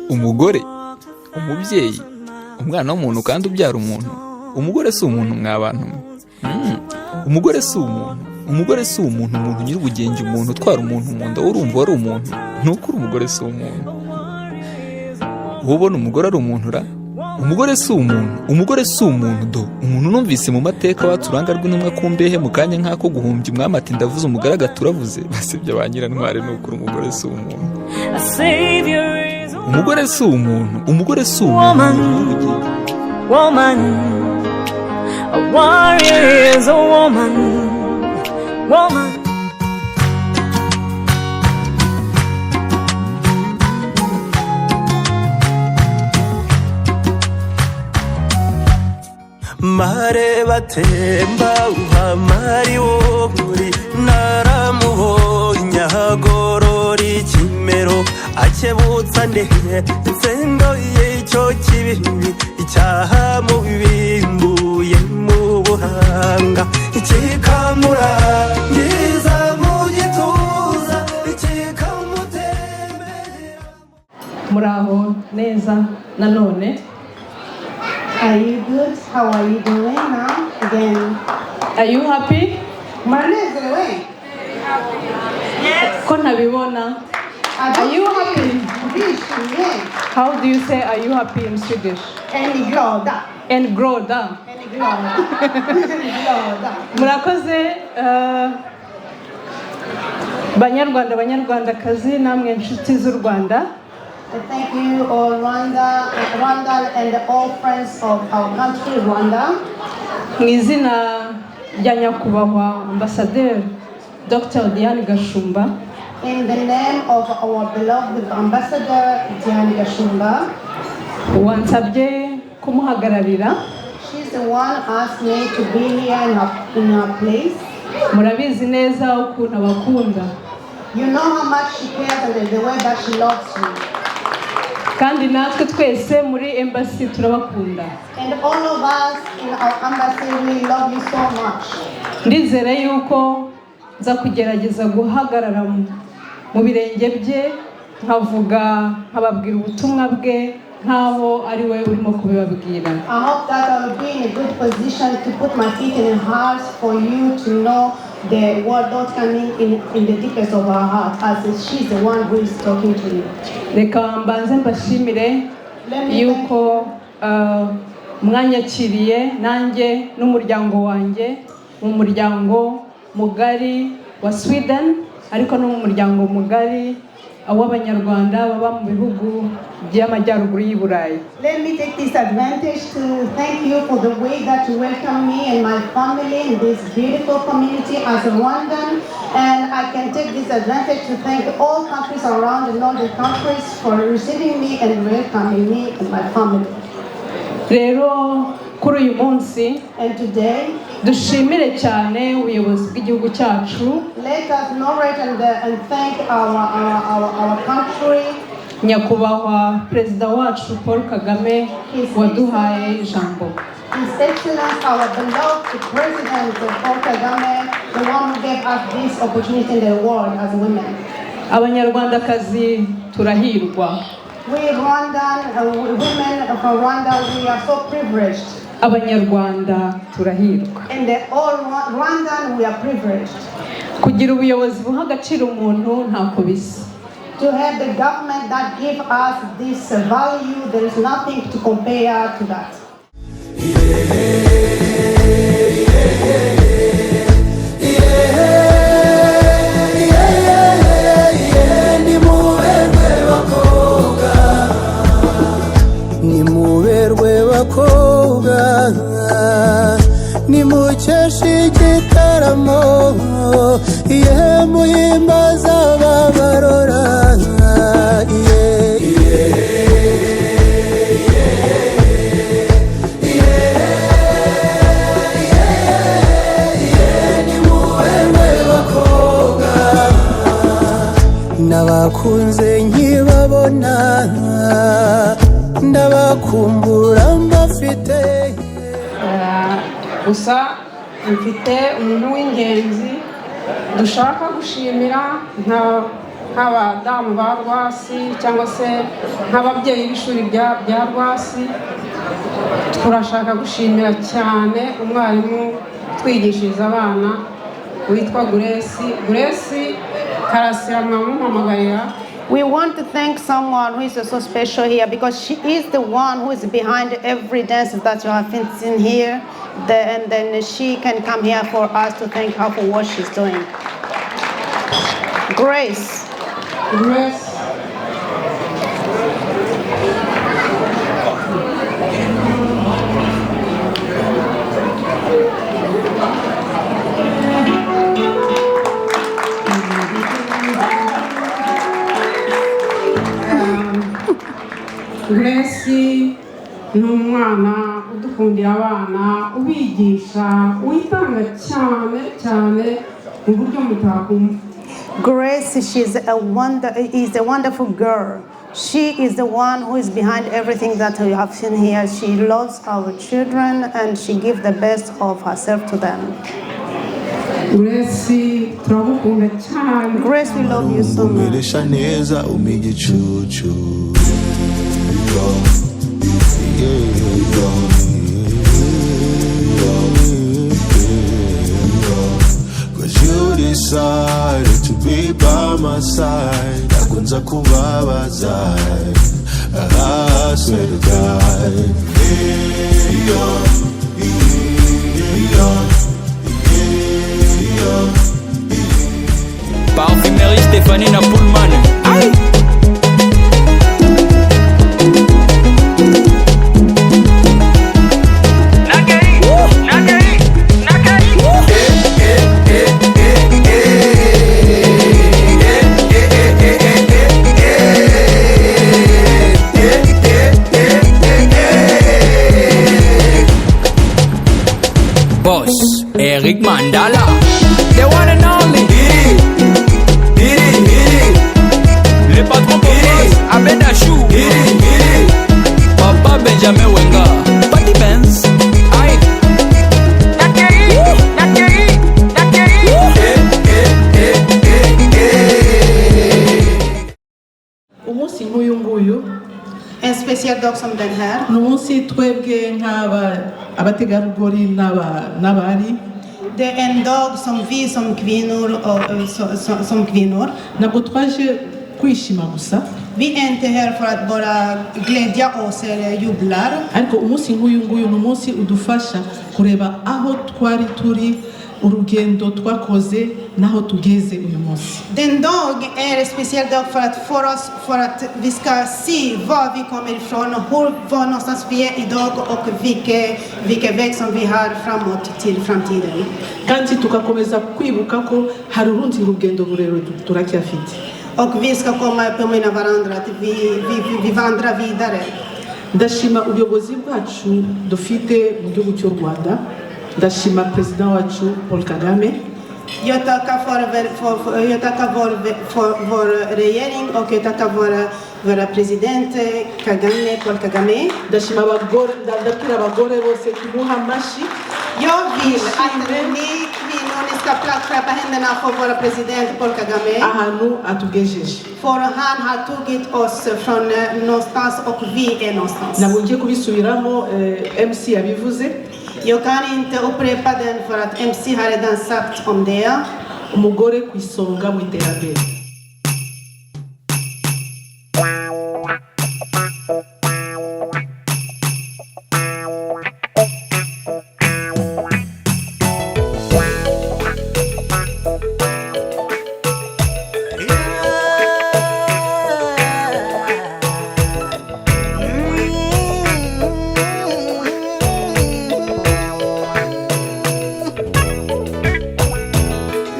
umugore, umubyeyi, umwana w'umuntu kandi ubyara umuntu. Umugore si umuntu mw'abantu. Umugore si umuntu. Umugore si umuntu, umuntu nyir'ubugenge, umuntu utwara umuntu mu nda, urumva ari umuntu. Nukuri umugore si umuntu. Ubona umugore ari umuntu ra? Umugore si umuntu. Umugore si umuntu do. Umuntu numvise mu mateka waturanga rw'intumwa kumbehe mu kanya nk'ako guhumbya umwami ati ndavuze umugore agaturavuze. Basibye ba nyirantware nukuri umugore si umuntu. Umugore si umuntu. Umugore si umuntu. Woman, a warrior is a woman. Woman. Mare batemba uhamari wori naramuhonya hagorori kimero akebutsa ndehe nsendo y'icyo kibibi icyaha mu bibimbuye mu buhanga ikikamura ngiza mu gituza ikikamutembera. Muraho neza nanone. Are you good? How are you doing now? Again. Are you happy? Muranezerewe? Yes. Ko ntabibona. Are you happy? Ndishimye. How do you say are you happy in Swedish? En glada. En glada. En glada. Murakoze Banyarwanda Banyarwandakazi namwe inshuti z'u Rwanda. Thank you all Rwanda and all friends of our country Rwanda. Mu izina rya nyakubahwa Ambassadeur Dr. Diane Gashumba. In the name of our beloved Ambassador Diane Gashumba. Wansabye kumuhagararira. She's the one asked me to be here in her place. Murabizi neza ukuntu abakunda. You know how much she cares and the way that she loves you. Kandi natwe twese muri embassy turabakunda. And all of us in our embassy we love you so much. Ndizere yuko nza kugerageza guhagarara mu birenge bye nkavuga nkababwira ubutumwa bwe nkaho ari we urimo kubibabwira. I hope that I will be in a good position to put my feet in her heart for you to know the word not coming in the deepest of her heart as she's the one who is talking to you. Reka mbanze mbashimire yuko mwanyakiriye nanjye n'umuryango wanjye mu muryango mugari wa Sweden ariko no mu muryango mugari w'abanyarwanda baba mu bihugu by'amajyaruguru y'u Burayi. Let me take this advantage to thank you for the way that you welcome me and my family in this beautiful community as a Rwandan, and I can take this advantage to thank all countries around and all the countries for receiving me and welcoming me and my family. Rero kuri uyu munsi and today dushimire cyane ubuyobozi bw'igihugu cyacu. Let us narrate and thank our country. Nyakubahwa Perezida wacu Paul Kagame waduhaye ijambo. His Excellency, our beloved President Paul Kagame, the one who gave us this opportunity in the world as women. Abanyarwandakazi turahirwa. We Rwandan women from Rwanda, we are so privileged. Abanyarwanda turahirwa. And all Rwandan, we are privileged. Kugira ubuyobozi buha agaciro umuntu ntako bisa. To have the government that give us this value, there is nothing to compare to that. Nimuberwe bakobwa nimucheshe igitaramo ihe muhimbaza babarora nabakunze nkibabona ndabakumbura mbafite. Gusa mfite umuntu w'ingenzi dushaka gushimira nk'abadamu ba Rwasi cyangwa se nk'ababyeyi b'ishuri bya Rwasi, turashaka gushimira cyane umwarimu twigishiriza abana witwa Grace Karasira mwamuhamagarira. We want to thank someone who is so special here because she is the one who is behind every dance that you have seen here. And then she can come here for us to thank her for what she's doing. Grace. Grace ni umwana udukundira abana, ubigisha, witanga cyane mu buryo mutakumva. Grace, is a wonderful girl. She is the one who is behind everything that you have seen here. She loves our children and she gives the best of herself to them. Grace, turagukunda cyane. Grace, we love you so much. You decided to be by my side. Akunza kubabaza, I swear to God. Parfumerie Stéphanie na Pullman. Aïe! Boss, Eric Mandala, the one and only. Le patron Boss, Abeda Chou, Papa Benjamin Wenga, Patty Benz. Aïe. Umunsi nk'uyu nguyu, En special dag som den här. ni umunsi twebwe nk'abategarugori n'abari. Det är en dag som vi som kvinnor som kvinnor. Ntabwo twaje kwishima gusa, Vi är inte här för att bara glädja oss eller jubla. ariko umunsi nk'uyu nguyu ni umunsi udufasha kureba aho twari turi, urugendo twakoze naho tugeze uyu munsi. Den dag är en speciell dag för att vi ska se var vi kommer ifrån och var någonstans vi är idag och vilken väg som vi har framåt till framtiden. Kandi tugakomeza kwibuka ko hari urundi rugendo rurerure turacyafite. Och vi ska komma påminna varandra att vi vandrar vidare. Ndashima ubuyobozi bwacu dufite mu gihugu cy'u Rwanda. Ndashima perezida wacu Paul Kagame. Jag tackar för vår regering och jag tackar vår president Paul Kagame. Ndashima ndabwira abagore bose tumuha amashi. Jag vill att ni kvinnor ska klappa händerna för vår president Paul Kagame. Ahantu atugejeje. För han har tagit oss från någonstans och vi är någonstans. Ntabwo ngiye kubisubiramo, MC yabivuze. Jag kan inte upprepa den för att MC har redan sagt om det. Umugore ku isonga mu iterambere.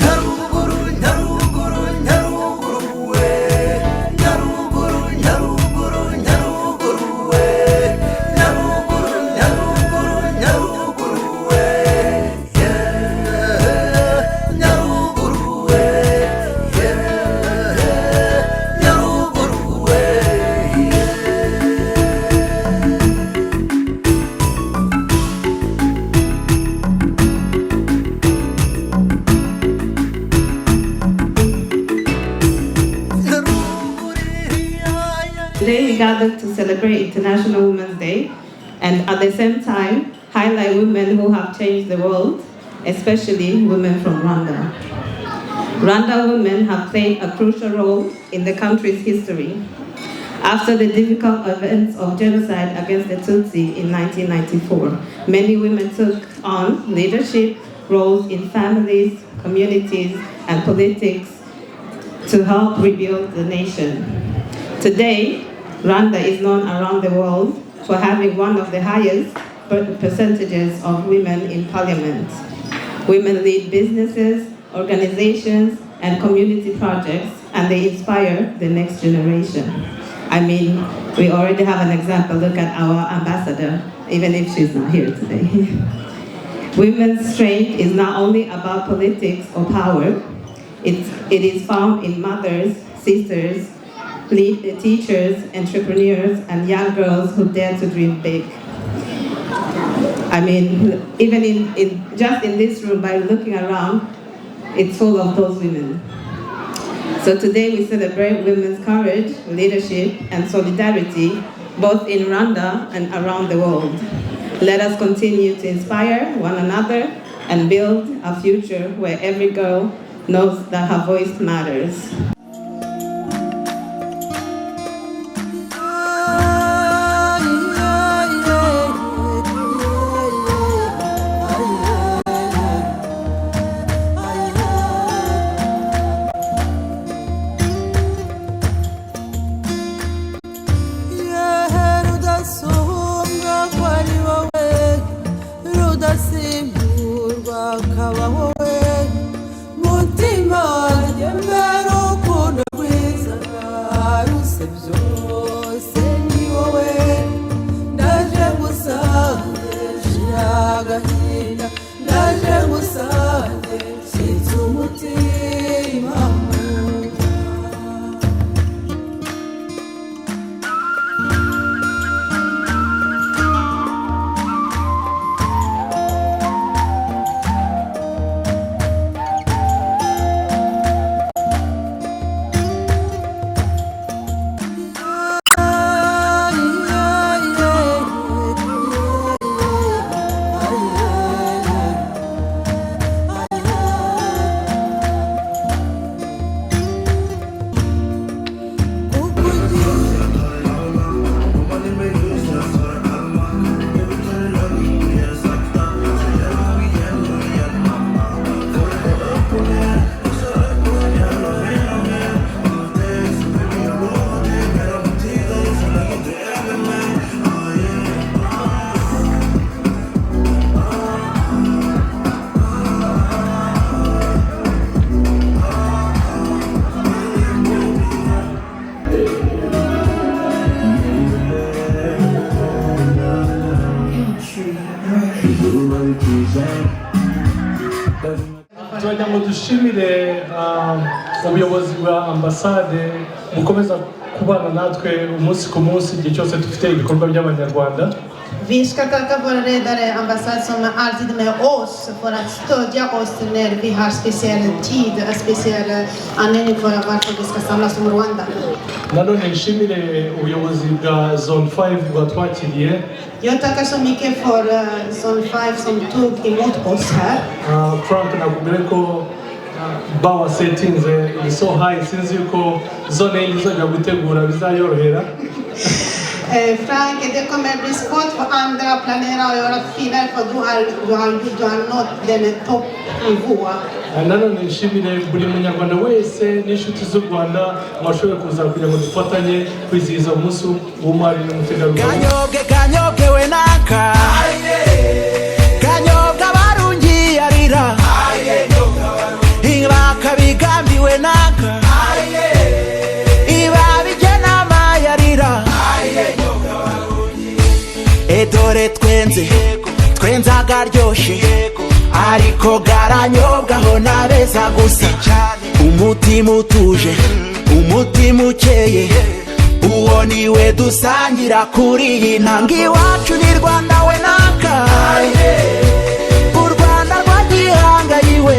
Naruguru, naruguru, naruguru. we gathered to celebrate International Women's Day and at the same time highlight women who have changed the world, especially women from Rwanda. Rwanda women have played a crucial role in the country's history. After the difficult events of genocide against the Tutsi in 1994, many women took on leadership roles in families, communities, and politics to help rebuild the nation. Today, Rwanda is known around the world for having one of the highest percentages of women in parliament. Women lead businesses, organizations, and community projects, and they inspire the next generation. I mean, we already have an example. Look at our ambassador, even if she's not here today. Women's strength is not only about politics or power. It is found in mothers, sisters, teachers, entrepreneurs, and young girls who dare to dream big. I mean, even just in this room, by looking around, it's full of those women. So today we celebrate women's courage, leadership, and solidarity, both in Rwanda and around the world. Let us continue to inspire one another and build a future where every girl knows that her voice matters. turagira ngo dushimire ubuyobozi bwa ambasade bukomeza kubana natwe umunsi ku munsi igihe cyose dufite ibikorwa by'abanyarwanda. Vi ska tacka vår ledare ambassad som är alltid med oss för att stödja oss när vi har speciell tid, speciell anledning för varför vi ska samlas som Rwanda. Nanone nshimire ubuyobozi bwa zone 5 bwatwakiriye. Jag tackar så mycket för zone 5 som tog emot oss här. Frank nakubwira ko bawa settings is so high since yuko zone izajya gutegura bizayorohera. Frank, det kommer bli svårt för andra att planera och göra finare för du har nått den toppnivå. Nanone nshimire buri munyarwanda wese n'inshuti z'u Rwanda mwashoboye kuza kugira ngo dufatanye kwizihiza umunsi w'umwari n'umutegarugori. Kanyobwe we naka kanyobwe abarungi yarira ibaka bigambiwe naka ibabije amayarira edore twenze agaryoshye ariko garanyobwaho nabeza gusa umutima utuje umutima ukeye uwo niwe dusangira kuri iyi ntanga iwacu ni Rwanda we naka u Rwanda rwa gihanga yiwe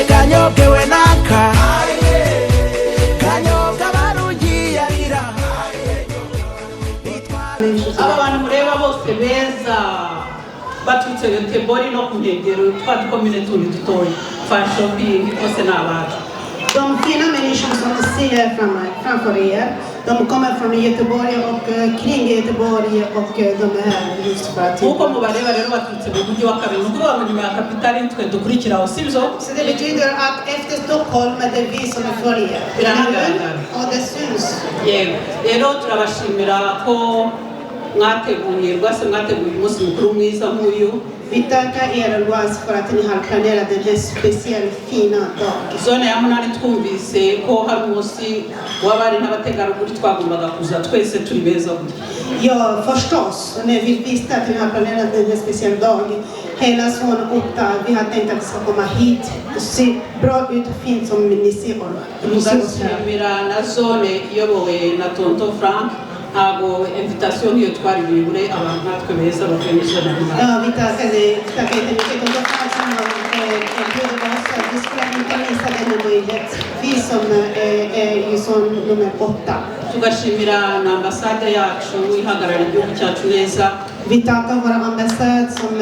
kanyobwe we naka kanyobwe abarungi hose Göteborg no ku nkengero twa dukomine tundi dutoya för shopping hose n'abacu. De fina människor som ni ser framför er, de kommer från Göteborg och kring Göteborg och de är här just för att... Uko mubareba rero baturutse mu mujyi wa kabiri nuko bamenye mu kapitali nitwe dukurikiraho sibyo. Så det betyder att efter Stockholm är det vi som följer. Och det syns. Yego. Rero turabashimira ko mwateguye rwose mwateguye umunsi mukuru mwiza nk'uyu. Vi tackar er Rwas för att ni har planerat den här speciella fina dagen. Zone ya munani twumvise ko hari umunsi w'abari n'abategarugori twagombaga kuza twese turi beza gutya. Ja, förstås. När vi visste att vi har planerat den här speciella dagen, hela sån upptag, vi har tänkt att vi ska komma hit och se bra ut och fint som ni ser oss här. Tugashimira na zone iyobowe na Tonto Frank. Ntabwo invitation iyo twaribure abantu natwe beza bavuye muri zone ya munani. Ja, vi tackar jättemycket. Och då kan man erbjuda oss att vi skulle inte missa denna möjlighet. Vi som är ju som nummer 8. Tugashimira na ambassade yacu ihagarariye igihugu cyacu neza. Vi tackar våra ambassad som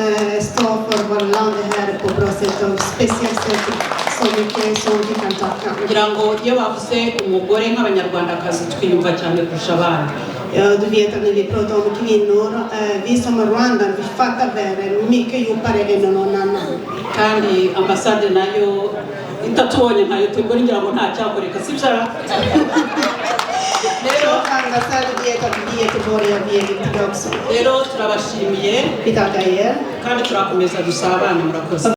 står för vårt land här på bra sätt och speciellt sätt så mycket som vi kan tacka. Kugira ngo iyo bavuze umugore nk'abanyarwandakazi twiyumva cyane kurusha abandi. Ja, du vet att när vi pratar om kvinnor, vi som är Rwanda, vi fattar världen mycket djupare än någon annan. Kandi ambassade nayo itatubonye nkayo tugora ngira ngo nta cyakoreka sibyo. Rero ambassaden vet att vi är Göteborg och vi är viktiga också. Rero turabashimiye. Vi tackar er. Kandi turakomeza dusabane murakoze.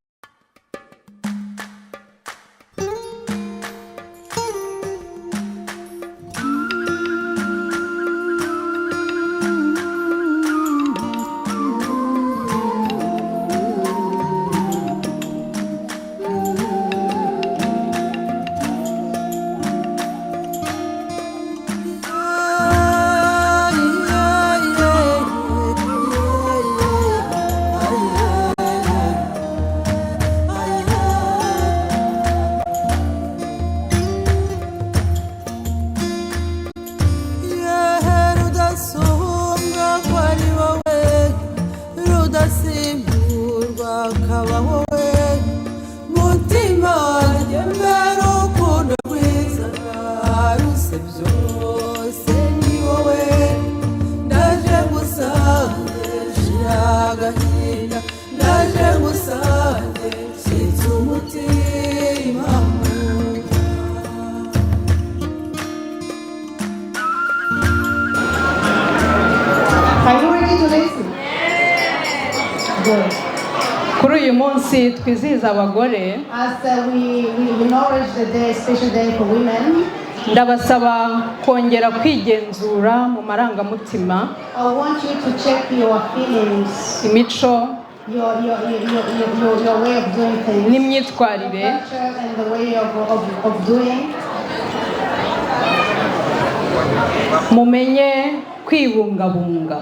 Kuri uyu munsi twizihiza abagore, As we acknowledge the day, special day for women, ndabasaba kongera kwigenzura mu marangamutima, I want you to check your feelings, imico your way of doing things, n'imyitwarire, culture and the way of doing. mumenye kwibungabunga.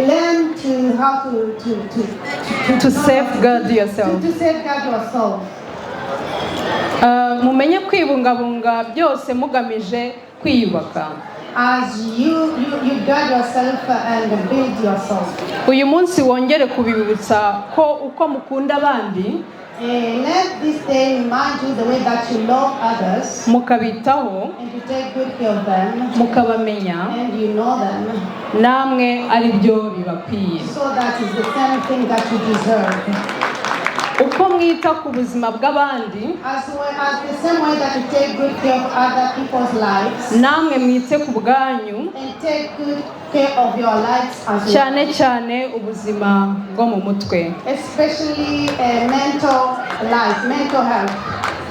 Learn to how to safeguard yourself. To safeguard yourself. Mumenye kwibungabunga byose mugamije kwiyubaka. As you guard yourself and build yourself. Uyu munsi wongere kubibutsa ko uko mukunda abandi, let this day remind you the way that you love others, mukabitaho, and you take good care of them, mukabamenya, and you know them, namwe ari byo bibakwiye. so that is the same thing that you deserve. Uko mwita ku buzima bw'abandi, As the same way that you take good care of other people's lives, namwe mwite ku bwanyu, and take good care of your lives as well. cyane cyane ubuzima bwo mu mutwe. Especially mental life, mental health.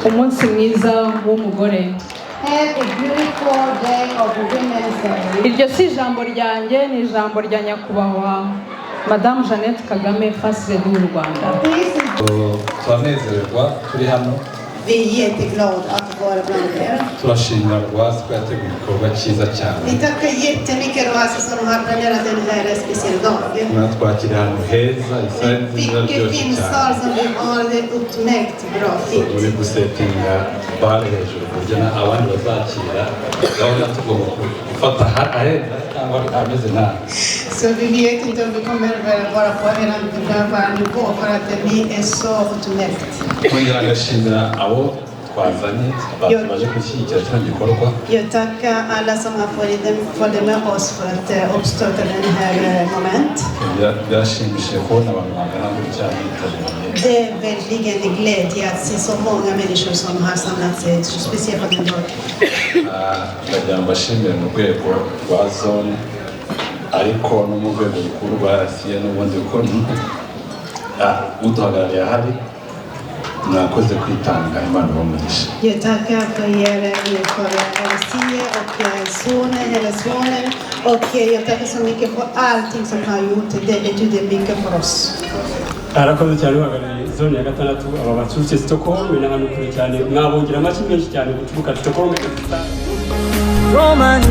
Umunsi mwiza w'umugore. Have a beautiful day of Women's Day. Iryo si ijambo ryanjye, ni ijambo rya nyakubahwa Madame Jeannette Kagame, First Lady w'u Rwanda. Turanezererwa turi hano. Vi är jätteglada att vara bland er. turashimira rwasi ko yateguye igikorwa cyiza cyane. Vi tackar jättemycket Rwasa som har planerat den här speciella dagen. mwatwakira ahantu heza isari nziza Vilket ryoshye finsal cyane. som vi har, det är utmärkt bra fint. turi gusetinga bare hejuru kuburyo abandi bazakira gahunda tugomba gufata ahenda cyangwa ameze nabi. Så vi vet inte om vi kommer vara på en nivå för att vi är så utmärkt. twongera agashimira abo twazanye baje gushyigikira kino gikorwa. Jag tackar alla som har följt med oss för att uppstötta den här moment. Birashimishije kubona abantu bangana gutya bitabiriye. Det är verkligen en glädje att se så många människor som har samlat sig, speciellt på den dagen. ndagira ngo mbashimire mu rwego rwa zone ariko no mu rwego rukuru rwa rasiye n'ubundi bukuntu uduhagarariye ahari mwakoze kwitanga Imana ibamugisha. Jag tackar för er för RCE och zonen, hela zonen. Och jag tackar så mycket för allting som har gjort. Det betyder mycket för oss. arakoze cyane uhagarariye zone ya gatandatu aba baturutse Stockholm n'ahantu kure cyane mwabongera amashyi menshi cyane guturuka Stockholm. Woman,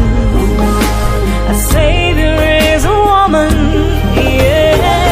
a savior is a woman, yeah.